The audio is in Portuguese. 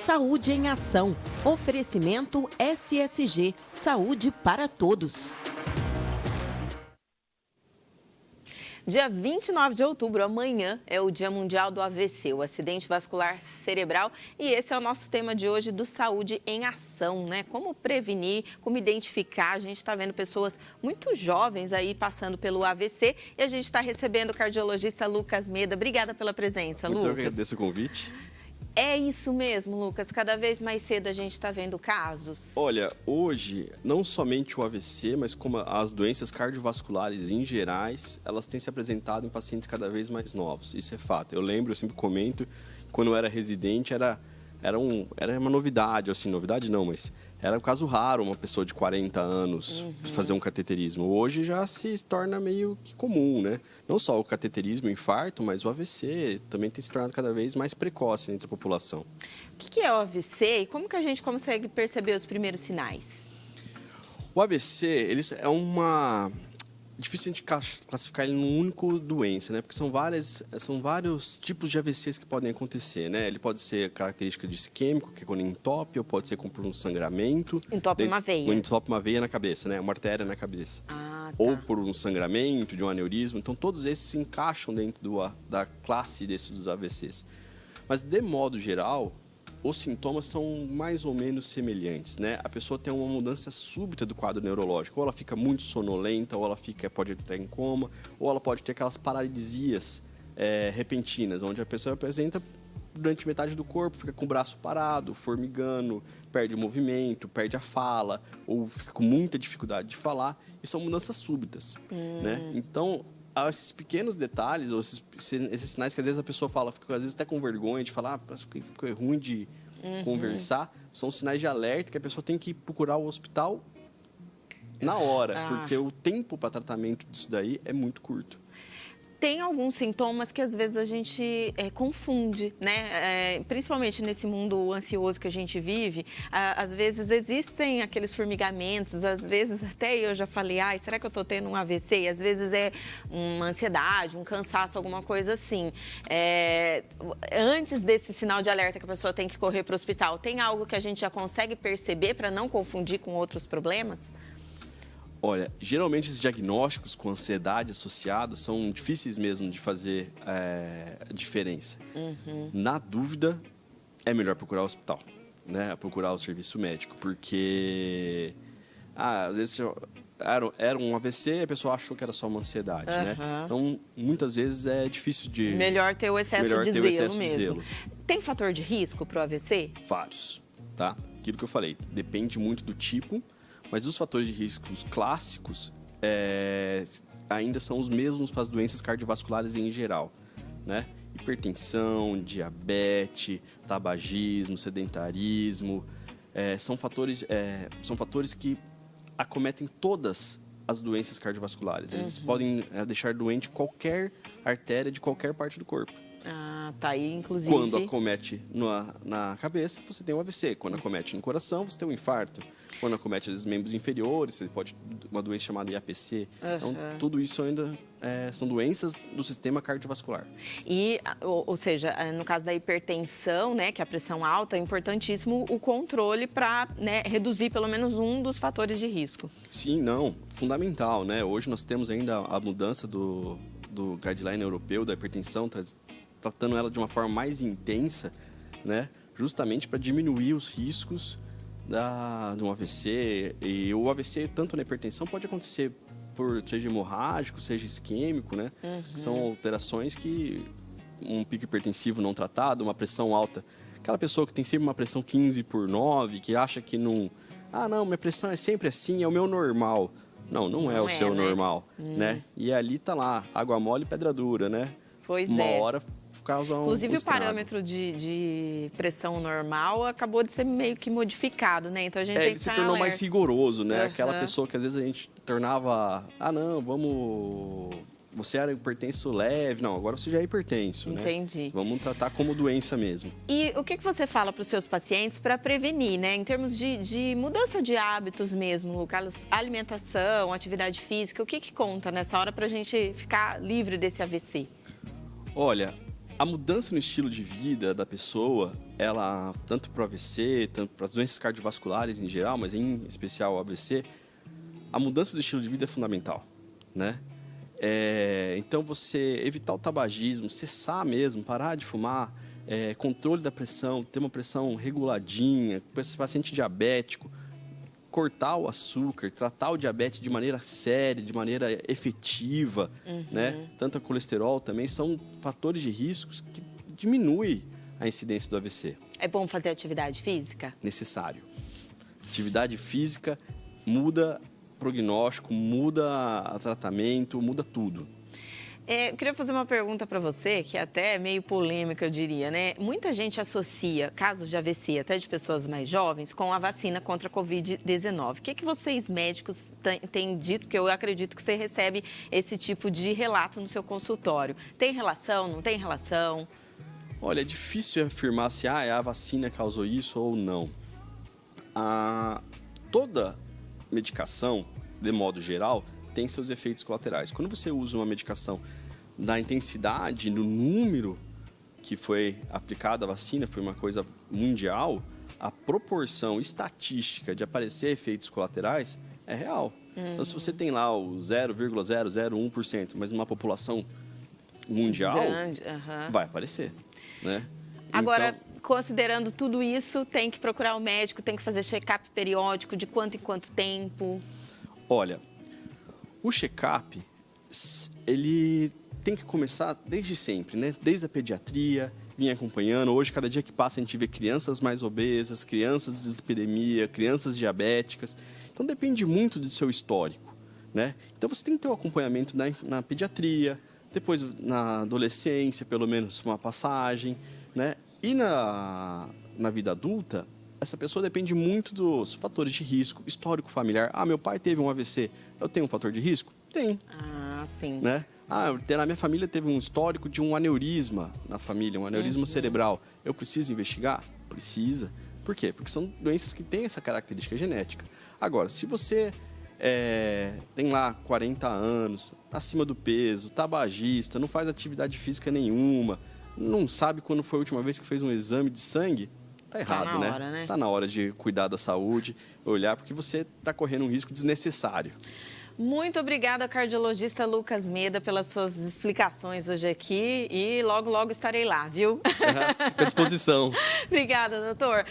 Saúde em Ação. Oferecimento SSG. Saúde para todos. Dia 29 de outubro, amanhã, é o Dia Mundial do AVC, o acidente vascular cerebral. E esse é o nosso tema de hoje do Saúde em Ação, né? Como prevenir, como identificar. A gente está vendo pessoas muito jovens aí passando pelo AVC e a gente está recebendo o cardiologista Lucas Meda. Obrigada pela presença, Lucas. Muito agradeço o convite. É isso mesmo, Lucas? Cada vez mais cedo a gente está vendo casos? Olha, hoje, não somente o AVC, mas como as doenças cardiovasculares em gerais, elas têm se apresentado em pacientes cada vez mais novos. Isso é fato. Eu sempre comento, quando eu era residente, era uma novidade, assim, novidade não, mas era um caso raro uma pessoa de 40 anos fazer um cateterismo. Hoje já se torna meio que comum, né? Não só o cateterismo, o infarto, mas o AVC também tem se tornado cada vez mais precoce entre a população. O que é o AVC e como que a gente consegue perceber os primeiros sinais? O AVC, é uma... Difícil a gente classificar ele numa única doença, né? Porque são vários tipos de AVCs que podem acontecer, né? Ele pode ser característica de isquêmico, que é quando entope, ou pode ser por um sangramento. Entope uma veia. Entope uma veia na cabeça, né? Uma artéria na cabeça. Ah, tá. Ou por um sangramento, de um aneurisma. Então, todos esses se encaixam dentro da classe dos AVCs. Mas, de modo geral, os sintomas são mais ou menos semelhantes, né? A pessoa tem uma mudança súbita do quadro neurológico. Ou ela fica muito sonolenta, ou ela pode entrar em coma, ou ela pode ter aquelas paralisias repentinas, onde a pessoa apresenta durante metade do corpo, fica com o braço parado, formigando, perde o movimento, perde a fala, ou fica com muita dificuldade de falar. E são mudanças súbitas, né? Então, esses pequenos detalhes, ou esses sinais que às vezes a pessoa fala, fica às vezes até com vergonha de falar, fica ruim de conversar, são sinais de alerta que a pessoa tem que procurar o hospital na hora, porque o tempo para tratamento disso daí é muito curto. Tem alguns sintomas que às vezes a gente confunde, né? Principalmente nesse mundo ansioso que a gente vive, às vezes existem aqueles formigamentos, às vezes até eu já falei, será que eu estou tendo um AVC? E às vezes é uma ansiedade, um cansaço, alguma coisa assim. Antes desse sinal de alerta que a pessoa tem que correr para o hospital, tem algo que a gente já consegue perceber para não confundir com outros problemas? Olha, geralmente esses diagnósticos com ansiedade associados são difíceis mesmo de fazer diferença. Na dúvida, é melhor procurar o hospital, né? Procurar o serviço médico, porque às vezes era um AVC e a pessoa achou que era só uma ansiedade, né? Então, muitas vezes é difícil de... Melhor ter o excesso de zelo mesmo. Tem fator de risco para o AVC? Vários, tá? Aquilo que eu falei, depende muito do tipo. Mas os fatores de riscos clássicos ainda são os mesmos para as doenças cardiovasculares em geral, né? Hipertensão, diabetes, tabagismo, sedentarismo, são fatores que acometem todas as doenças cardiovasculares. Eles podem deixar doente qualquer artéria de qualquer parte do corpo. Tá aí, inclusive... Quando acomete na cabeça, você tem um AVC. Quando acomete no coração, você tem um infarto. Quando acomete os membros inferiores, você pode ter uma doença chamada IAPC. Então, tudo isso ainda são doenças do sistema cardiovascular. E, ou seja, no caso da hipertensão, né, que é a pressão alta, é importantíssimo o controle para, né, reduzir pelo menos um dos fatores de risco. Sim, fundamental, né? Hoje nós temos ainda a mudança do guideline europeu da hipertensão, tratando ela de uma forma mais intensa, né? Justamente para diminuir os riscos de um AVC. E o AVC, tanto na hipertensão, pode acontecer seja hemorrágico, seja isquêmico, né? São alterações que um pico hipertensivo não tratado, uma pressão alta. Aquela pessoa que tem sempre uma pressão 15/9, que acha que não... não, minha pressão é sempre assim, é o meu normal. Não é o seu normal, né? E ali tá lá, água mole e pedra dura, né? Pois uma hora causa Inclusive, o parâmetro de pressão normal acabou de ser meio que modificado, né? Então, a gente tem que ele se tornou mais rigoroso, né? Aquela pessoa que às vezes a gente tornava... Você era hipertenso leve. Não, agora você já é hipertenso, né? Entendi. Vamos tratar como doença mesmo. E o que você fala para os seus pacientes para prevenir, né? Em termos de mudança de hábitos mesmo, Lucas, alimentação, atividade física, o que conta nessa hora para a gente ficar livre desse AVC? Olha, A mudança no estilo de vida da pessoa, ela, tanto para o AVC, tanto para as doenças cardiovasculares em geral, mas em especial o AVC, a mudança do estilo de vida é fundamental, né? Então, você evitar o tabagismo, cessar mesmo, parar de fumar, controle da pressão, ter uma pressão reguladinha, paciente diabético, cortar o açúcar, tratar o diabetes de maneira séria, de maneira efetiva, né? Tanto o colesterol também são fatores de riscos que diminuem a incidência do AVC. É bom fazer atividade física? Necessário. Atividade física muda prognóstico, muda tratamento, muda tudo. Eu queria fazer uma pergunta para você, que é até meio polêmica, eu diria, né? Muita gente associa casos de AVC, até de pessoas mais jovens, com a vacina contra a Covid-19. O que vocês médicos têm dito? Que eu acredito que você recebe esse tipo de relato no seu consultório. Tem relação, não tem relação? Olha, é difícil afirmar se a vacina causou isso ou não. Toda medicação, de modo geral, tem seus efeitos colaterais. Quando você usa uma medicação na intensidade, no número que foi aplicada a vacina, foi uma coisa mundial, a proporção estatística de aparecer efeitos colaterais é real. Então, se você tem lá o 0,001%, mas numa população mundial, grande, vai aparecer, né? Agora, Então, considerando tudo isso, tem que procurar o médico, tem que fazer check-up periódico, de quanto em quanto tempo? olha, o check-up, ele tem que começar desde sempre, né? Desde a pediatria, vir acompanhando. Hoje, cada dia que passa, a gente vê crianças mais obesas, crianças de epidemia, crianças diabéticas. Então, depende muito do seu histórico, né? Então, você tem que ter um acompanhamento na pediatria, depois na adolescência, pelo menos uma passagem, né? E na vida adulta, essa pessoa depende muito dos fatores de risco, histórico familiar. Meu pai teve um AVC, eu tenho um fator de risco? Tem. Sim. Né? Na minha família teve um histórico de um aneurisma na família, um aneurisma cerebral. Eu preciso investigar? Precisa. Por quê? Porque são doenças que têm essa característica genética. Agora, se você tem lá 40 anos, acima do peso, tabagista, não faz atividade física nenhuma, não sabe quando foi a última vez que fez um exame de sangue, tá errado, né? Hora, né? Tá na hora de cuidar da saúde, olhar, porque você está correndo um risco desnecessário. Muito obrigada, cardiologista Lucas Meda, pelas suas explicações hoje aqui e logo, logo estarei lá, viu? Fica à disposição. Obrigada, doutor.